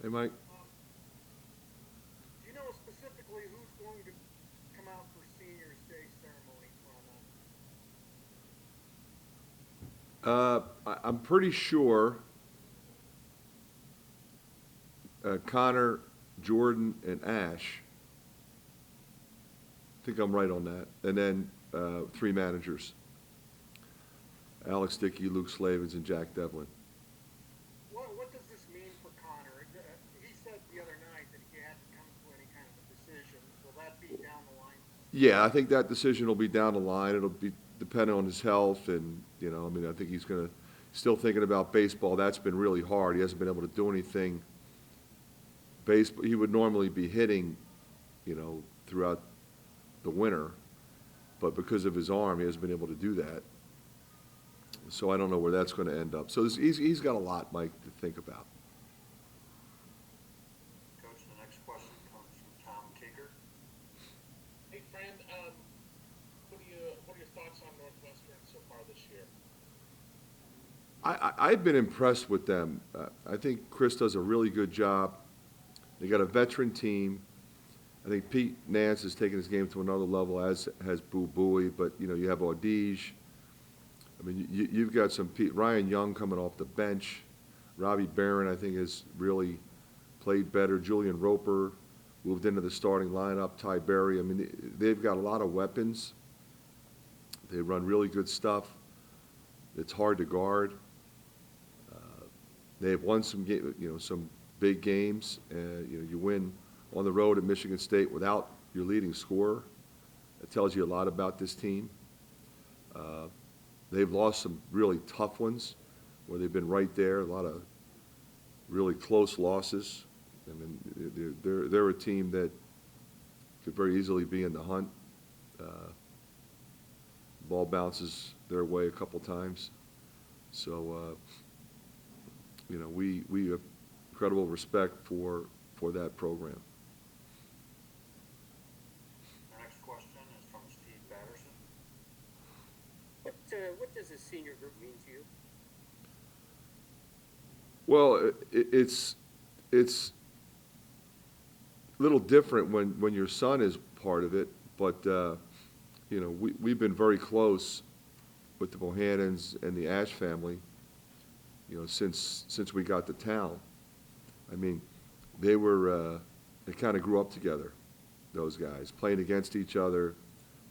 Hey, Mike. Do you know specifically who's going to come out for Seniors Day ceremony from I'm pretty sure Connor, Jordan, and Ash. I think I'm right on that. And then three managers: Alex Dickey, Luke Slavens, and Jack Devlin. what does this mean for Connor? He said the other night that he hadn't come to any kind of a decision. Will that be down the line? Yeah, I think that decision will be down the line. It'll be dependent on his health, and I mean, I think he's going to still thinking about baseball. That's been really hard. He hasn't been able to do anything. Baseball, he would normally be hitting, throughout the winter, but because of his arm, he hasn't been able to do that. So I don't know where that's going to end up. So he's got a lot, Mike, to think about. Coach, the next question comes from Tom Kicker. Hey, Fran, what are your thoughts on Northwestern so far this year? I've been impressed with them. I think Chris does a really good job. They got a veteran team. I think Pete Nance has taken his game to another level, as has Boo Buie. But you have Audige. I mean, you've got some Ryan Young coming off the bench. Robbie Barron, I think, has really played better. Julian Roper moved into the starting lineup. Ty Berry. I mean, they've got a lot of weapons. They run really good stuff. It's hard to guard. They have won some some big games. You win on the road at Michigan State without your leading scorer. It tells you a lot about this team. They've lost some really tough ones where they've been right there. A lot of really close losses. I mean, they're a team that could very easily be in the hunt. Ball bounces their way a couple times. So, we have incredible respect for that program. Our next question is from Steve Patterson. What does a senior group mean to you? Well, it's a little different when your son is part of it, but we've been very close with the Bohannons and the Ash family, since we got to town. I mean, they kind of grew up together, those guys, playing against each other,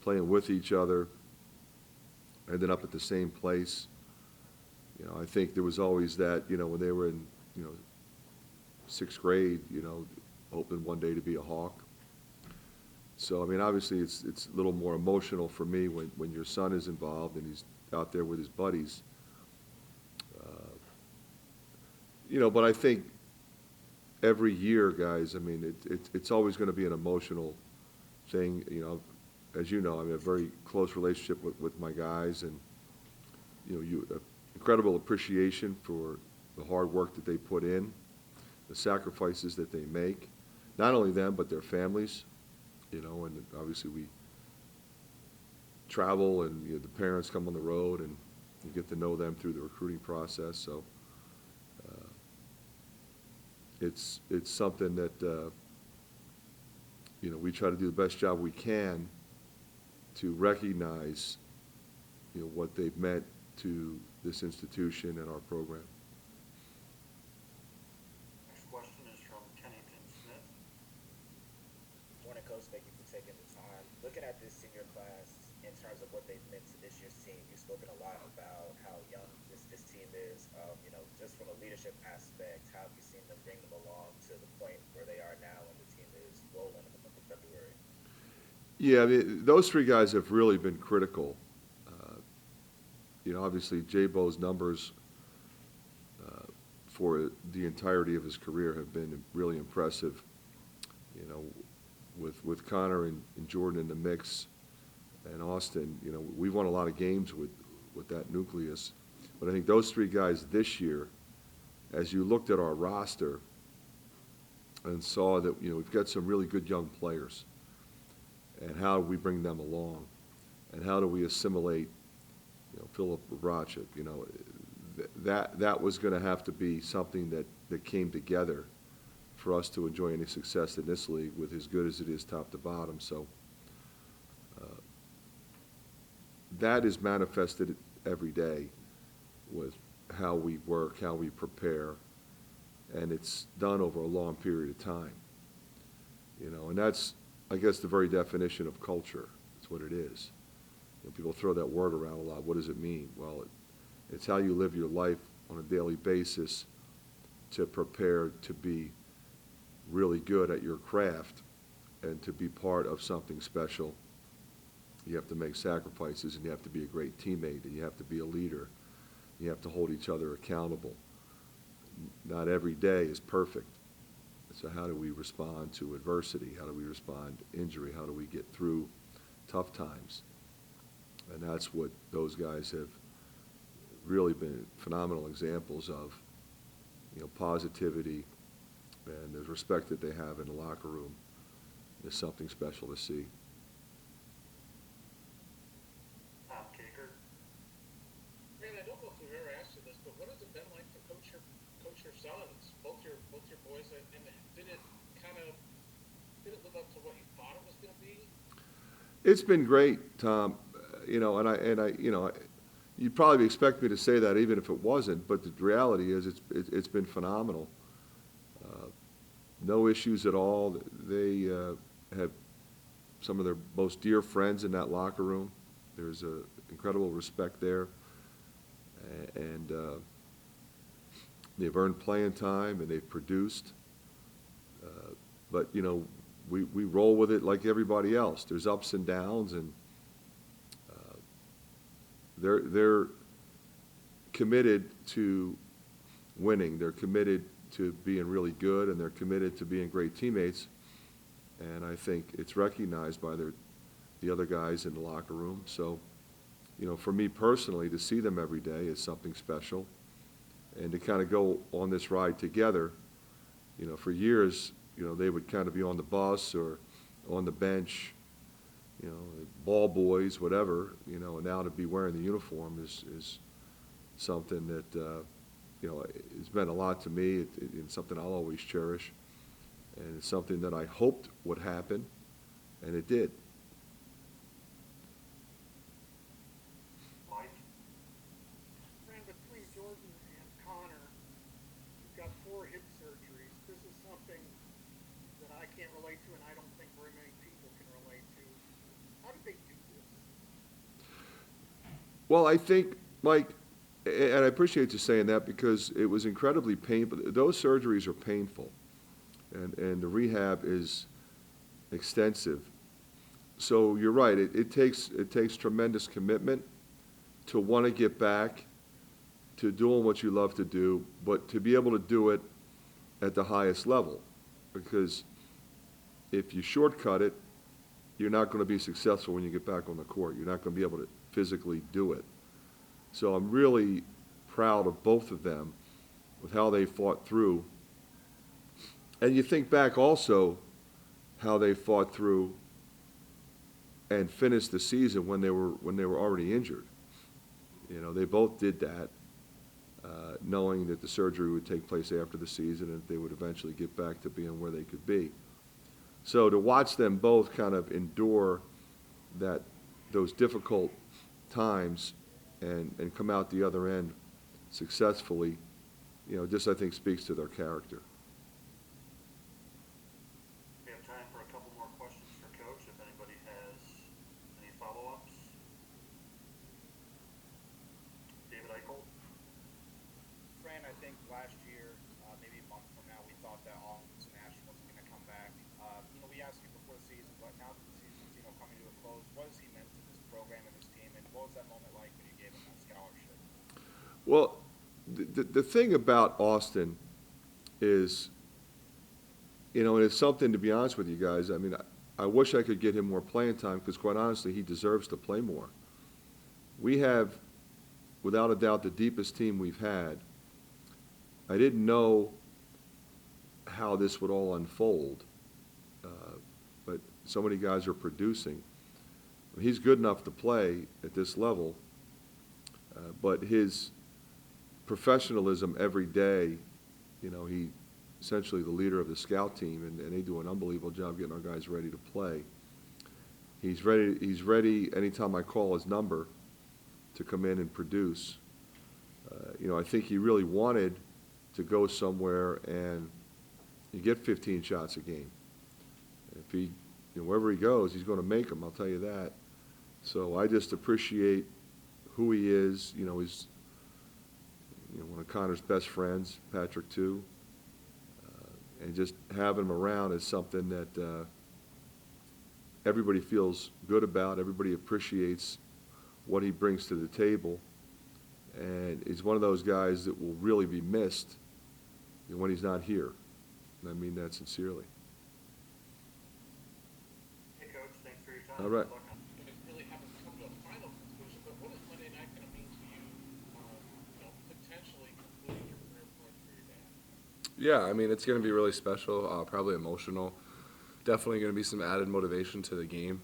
playing with each other, ended up at the same place. I think there was always that, when they were in, sixth grade, hoping one day to be a Hawk. So, I mean, obviously it's a little more emotional for me when your son is involved and he's out there with his buddies. But I think every year, guys, I mean, it's always going to be an emotional thing. As you know, I mean, a very close relationship with my guys, and incredible appreciation for the hard work that they put in, the sacrifices that they make, not only them but their families. And obviously we travel, and the parents come on the road, and you get to know them through the recruiting process. So it's something that we try to do the best job we can to recognize what they've meant to this institution and our program. Next question is from Kennington Smith. Morning, Coach. Thank you for taking the time. Looking at this senior class in terms of what they've meant to this year's team, you've spoken a lot about how young this team is. Just from a leadership aspect, how have you seen them bring them along to the point where they are now, and the team is rolling in the month of February? Yeah, I mean, those three guys have really been critical. Obviously, J-Bo's numbers for the entirety of his career have been really impressive. With Connor and Jordan in the mix, and Austin, we've won a lot of games with that nucleus. But I think those three guys this year, as you looked at our roster and saw that we've got some really good young players, and how do we bring them along, and how do we assimilate Philip Racha, that was going to have to be something that came together for us to enjoy any success in this league with as good as it is top to bottom. So that is manifested every day with how we work, how we prepare, and it's done over a long period of time. You know, and that's, I guess, the very definition of culture. It's what it is. You know, people throw that word around a lot. What does it mean? Well, it's how you live your life on a daily basis to prepare to be really good at your craft and to be part of something special. You have to make sacrifices, and you have to be a great teammate, and you have to be a leader. You have to hold each other accountable. Not every day is perfect. So how do we respond to adversity? How do we respond to injury? How do we get through tough times? And that's what those guys have really been phenomenal examples of, you know, positivity, and the respect that they have in the locker room is something special to see. Tom Kaker. Man, I don't know if we've ever asked you this, but what has it been like to coach your sons, both your boys, and did it live up to what you thought it was going to be? It's been great, Tom. You know, you'd probably expect me to say that even if it wasn't, but the reality is it's been phenomenal. No issues at all. They have some of their most dear friends in that locker room. There's a incredible respect there, and they've earned playing time and they've produced. But you know, we roll with it like everybody else. There's ups and downs, and they're committed to winning. They're committed to being really good, and they're committed to being great teammates. And I think it's recognized by the other guys in the locker room. So, you know, for me personally, to see them every day is something special. And to kind of go on this ride together, you know, for years, you know, they would kind of be on the bus or on the bench, you know, ball boys, whatever, you know, and now to be wearing the uniform is something that, you know, it's meant a lot to me. It's something I'll always cherish. And it's something that I hoped would happen, and it did. Mike. Fran, between Jordan and Connor, you've got 4 hip surgeries. This is something that I can't relate to, and I don't think very many people can relate to. How did they do this? Well, I think, Mike, and I appreciate you saying that because it was incredibly painful. Those surgeries are painful, and the rehab is extensive. So you're right. It takes tremendous commitment to want to get back to doing what you love to do, but to be able to do it at the highest level. Because if you shortcut it, you're not going to be successful when you get back on the court. You're not going to be able to physically do it. So I'm really proud of both of them with how they fought through. And you think back also how they fought through and finished the season when they were already injured. You know, they both did that, knowing that the surgery would take place after the season and they would eventually get back to being where they could be. So to watch them both kind of endure those difficult times and come out the other end successfully, you know, just I think speaks to their character. We have time for a couple more questions for Coach, if anybody has any follow-ups. David Eichel. Fran, I think last year, maybe a month from now, we thought that Austin Nationals was going to come back. You know, we asked you before the season, but now that the season's, you know, coming to a close, what has he meant to this program and this team, and what was that moment like when you gave him that scholarship? Well, the thing about Austin is, you know, and it's something, to be honest with you guys, I mean, I wish I could get him more playing time because, quite honestly, he deserves to play more. We have, without a doubt, the deepest team we've had. I didn't know how this would all unfold, but so many guys are producing. He's good enough to play at this level, but his professionalism every day, you know, he essentially the leader of the scout team, and they do an unbelievable job getting our guys ready to play. He's ready anytime I call his number to come in and produce. I think he really wanted to go somewhere and you get 15 shots a game. If he, wherever he goes, he's going to make them, I'll tell you that. So I just appreciate who he is. He's one of Connor's best friends, Patrick too. And just having him around is something that everybody feels good about. Everybody appreciates what he brings to the table. And he's one of those guys that will really be missed when he's not here. And I mean that sincerely. Hey, Coach, thanks for your time. All right. Good luck on- We really haven't come to a final conclusion, but what is Monday night going to mean to you, potentially concluding your career playing for your dad? Yeah, I mean, it's going to be really special, probably emotional. Definitely going to be some added motivation to the game.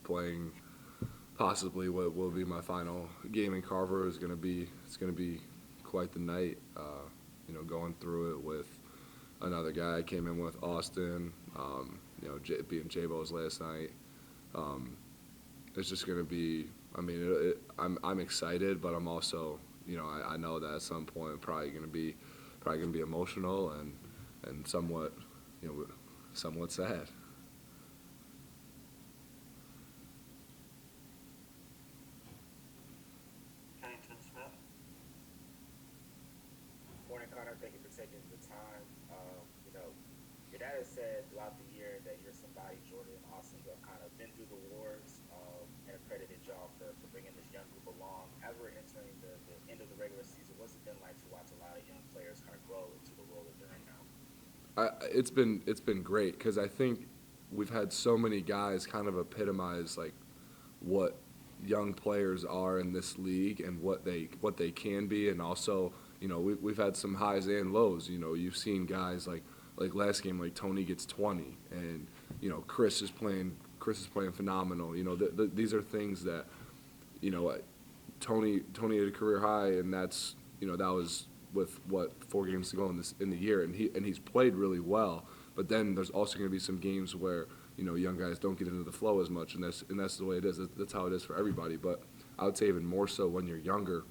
Playing possibly what will be my final game in Carver it's going to be quite the night. Going through it with another guy I came in with, Austin, being J-Bo's last night. It's just going to be, I'm excited, but I'm also, I know that at some point probably going to be emotional and somewhat sad. Kennington Smith. Morning, Connor. Thank you for taking the time. Your dad has said throughout the year that you're somebody, Jordan and Austin, who have kind of been through the wars and accredited y'all for bringing this young group along. As we're entering the end of the regular season, what's it been like to watch a lot of young players kind of grow into the role that they're in now? It's been great because I think we've had so many guys kind of epitomize like what young players are in this league and what they can be, and also we've had some highs and lows. You've seen guys like last game, like Tony gets 20, and Chris is playing phenomenal. These are things that Tony had a career high, and that's that was with 4 games to go in the year, and he's played really well. But then there's also going to be some games where young guys don't get into the flow as much, and that's the way it is. That's how it is for everybody. But I would say even more so when you're younger,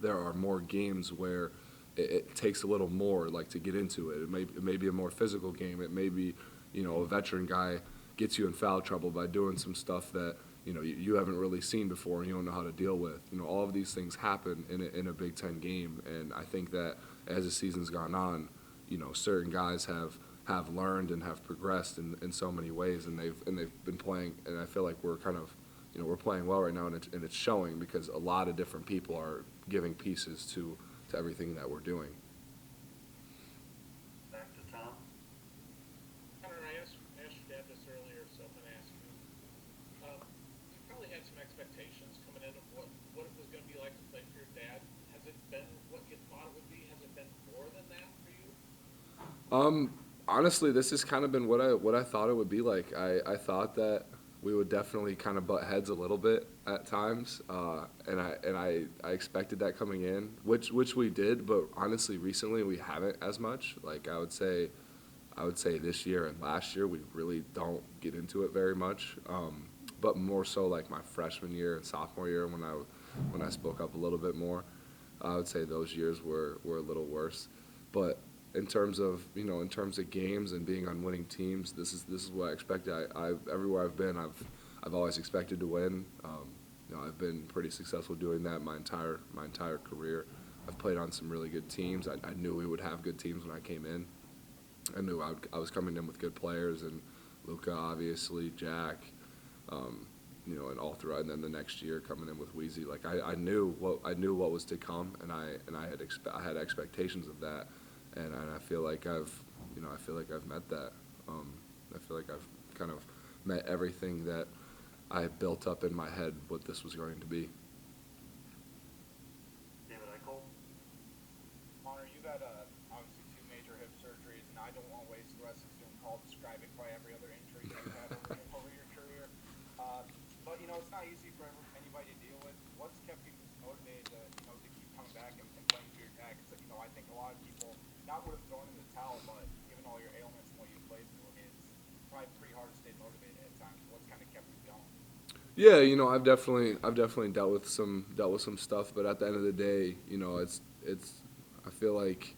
there are more games where it takes a little more to get into it. It may be a more physical game. It may be a veteran guy gets you in foul trouble by doing some stuff that you haven't really seen before and you don't know how to deal with. All of these things happen in a Big Ten game, and I think that as the season's gone on, certain guys have learned and have progressed in so many ways, and they've been playing, and I feel like we're kind of we're playing well right now, and it's showing because a lot of different people are giving pieces to everything that we're doing. Back to Tom. Connor, I asked your dad this earlier, so I'm going to ask you. You probably had some expectations coming in of what it was going to be like to play for your dad. Has it been what you thought it would be? Has it been more than that for you? Honestly, this has kind of been what I thought it would be like. I thought that we would definitely kind of butt heads a little bit at times, and I expected that coming in, which we did. But honestly, recently we haven't as much. I would say this year and last year we really don't get into it very much. But more so my freshman year and sophomore year when I spoke up a little bit more. I would say those years were a little worse. But in terms of games and being on winning teams, this is what I expected. Everywhere I've been, I've always expected to win. I've been pretty successful doing that my entire career. I've played on some really good teams. I knew we would have good teams when I came in. I knew I was coming in with good players, and Luka, obviously, Jack, and all throughout. And then the next year coming in with Wheezy, I knew what was to come, and I had expectations of that. And I feel like I've met that. I feel like I've kind of met everything that I built up in my head what this was going to be. David Eichel. Connor, you've had obviously 2 major hip surgeries, and I don't want to waste the rest of Zoom call describing probably every other injury you've had over your career. But it's not easy for anybody to deal with. What's kept you motivated to keep coming back and playing for your dad? Because I think a lot of people not would have thrown in the towel, but given all your ailments and what you played through, I mean, it's probably pretty hard to stay motivated at times. What's kind of kept you going? Yeah, I've definitely dealt with some stuff, but at the end of the day, it's I feel like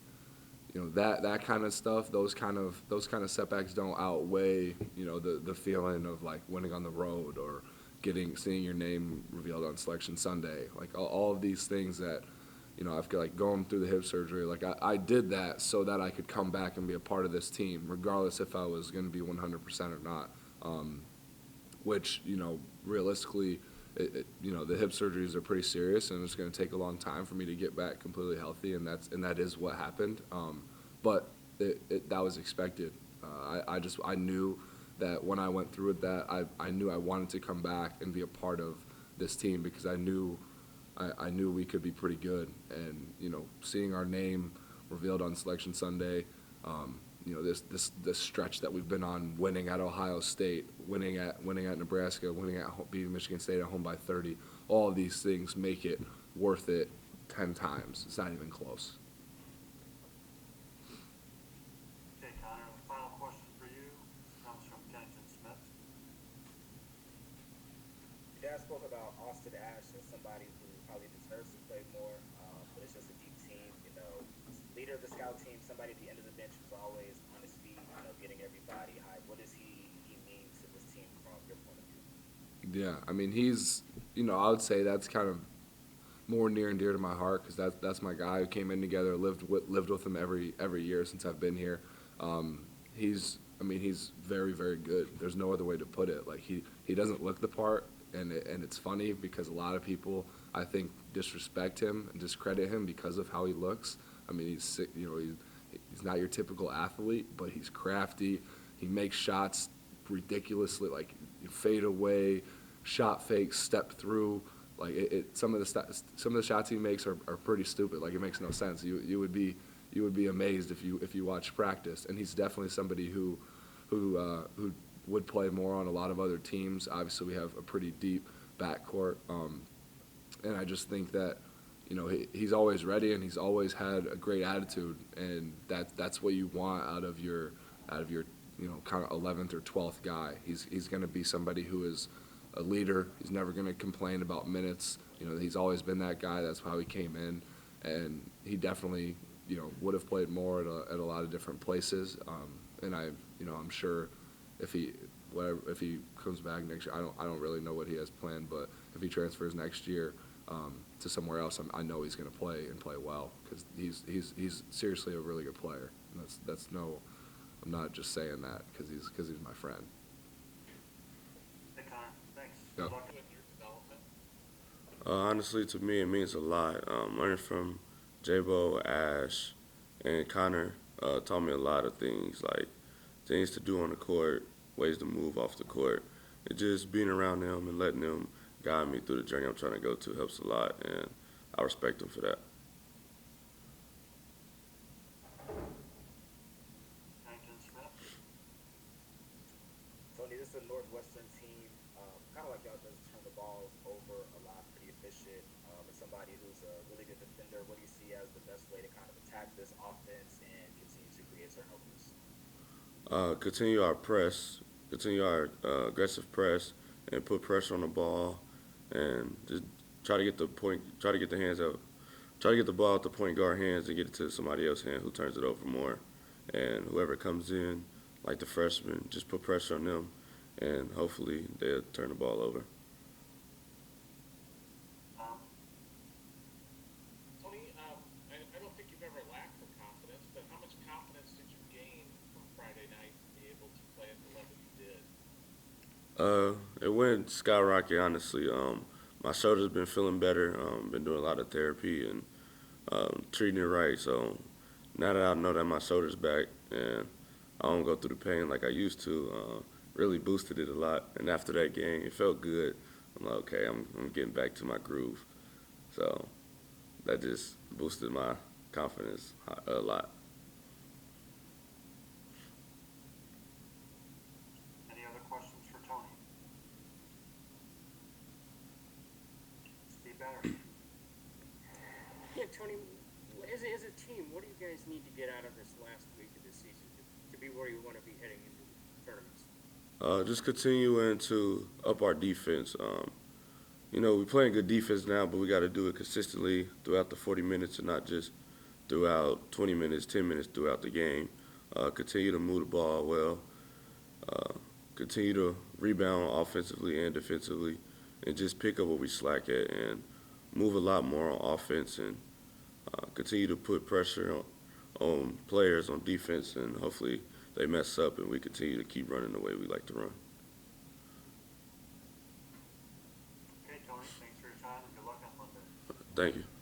that kind of stuff, those kind of setbacks don't outweigh the feeling of like winning on the road or seeing your name revealed on Selection Sunday, like all of these things that I feel like going through the hip surgery, like I did that so that I could come back and be a part of this team, regardless if I was going to be 100% or not. Which realistically, the hip surgeries are pretty serious, and it's going to take a long time for me to get back completely healthy, and that is what happened. But that was expected. I knew that when I went through that I knew I wanted to come back and be a part of this team because I knew we could be pretty good, and seeing our name revealed on Selection Sunday. This stretch that we've been on, winning at Ohio State, winning at Nebraska, beating Michigan State at home by 30, all of these things make it worth it 10 times. It's not even close. Okay, Connor, the final question for you comes from Kennington Smith. Your dad spoke about Austin Ash as somebody who probably deserves to play more, but it's just a deep team. Leader of the scout team, somebody at the end of the bench who's always on his feet, getting everybody hyped. What does he mean to this team from your point of view? Yeah, I mean he's I would say that's kind of more near and dear to my heart because that's my guy who came in together, lived with him every year since I've been here. He's very, very good. There's no other way to put it. Like he doesn't look the part, and it's funny because a lot of people I think disrespect him and discredit him because of how he looks. I mean, he's not your typical athlete, but he's crafty. He makes shots ridiculously, like fade away, shot fakes, step through. Like some of the shots he makes are pretty stupid. Like it makes no sense. You would be amazed if you watch practice. And he's definitely somebody who would play more on a lot of other teams. Obviously, we have a pretty deep backcourt, and I just think that. He's always ready, and he's always had a great attitude, and that's what you want out of your kind of 11th or 12th guy. He's going to be somebody who is a leader. He's never going to complain about minutes. He's always been that guy. That's how he came in, and he definitely would have played more at a lot of different places. And I'm sure if he comes back next year, I don't really know what he has planned, but if he transfers next year. To somewhere else, I know he's going to play and play well because he's seriously a really good player. And I'm not just saying that because he's my friend. Hey, Connor, thanks. Yeah. Good luck. In your development? Honestly, to me, it means a lot. Learning from J-Bo, Ash, and Connor taught me a lot of things, like things to do on the court, ways to move off the court, and just being around them and letting them guide me through the journey I'm trying to go to helps a lot, and I respect them for that. Kennington Smith. Tony, this is a Northwestern team, kind of like y'all does turn the ball over a lot, pretty efficient. As somebody who's a really good defender, what do you see as the best way to kind of attack this offense and continue to create turnovers? Continue our press, continue our aggressive press, and put pressure on the ball. And just try to get the ball out the point guard hands and get it to somebody else's hand who turns it over more. And whoever comes in, like the freshmen, just put pressure on them, and hopefully they'll turn the ball over. Tony, I don't think you've ever lacked for confidence, but how much confidence did you gain from Friday night to be able to play at the level you did? It went skyrocket, honestly. My shoulder's been feeling better. Been doing a lot of therapy and treating it right. So now that I know that my shoulder's back and I don't go through the pain like I used to, really boosted it a lot. And after that game, it felt good. I'm like, okay, I'm getting back to my groove. So that just boosted my confidence a lot. Any other questions for Tony? Steve Banner. Yeah, Tony, as as a team, what do you guys need to get out of this last week of the season to be where you want to be heading into tournaments? Just continuing to up our defense. We're playing good defense now, but we got to do it consistently throughout the 40 minutes and not just throughout 20 minutes, 10 minutes throughout the game. Continue to move the ball well. Continue to rebound offensively and defensively, and just pick up what we slack at and move a lot more on offense and continue to put pressure on players on defense, and hopefully they mess up and we continue to keep running the way we like to run. Okay, Tony, thanks for your time and good luck on Monday. Thank you.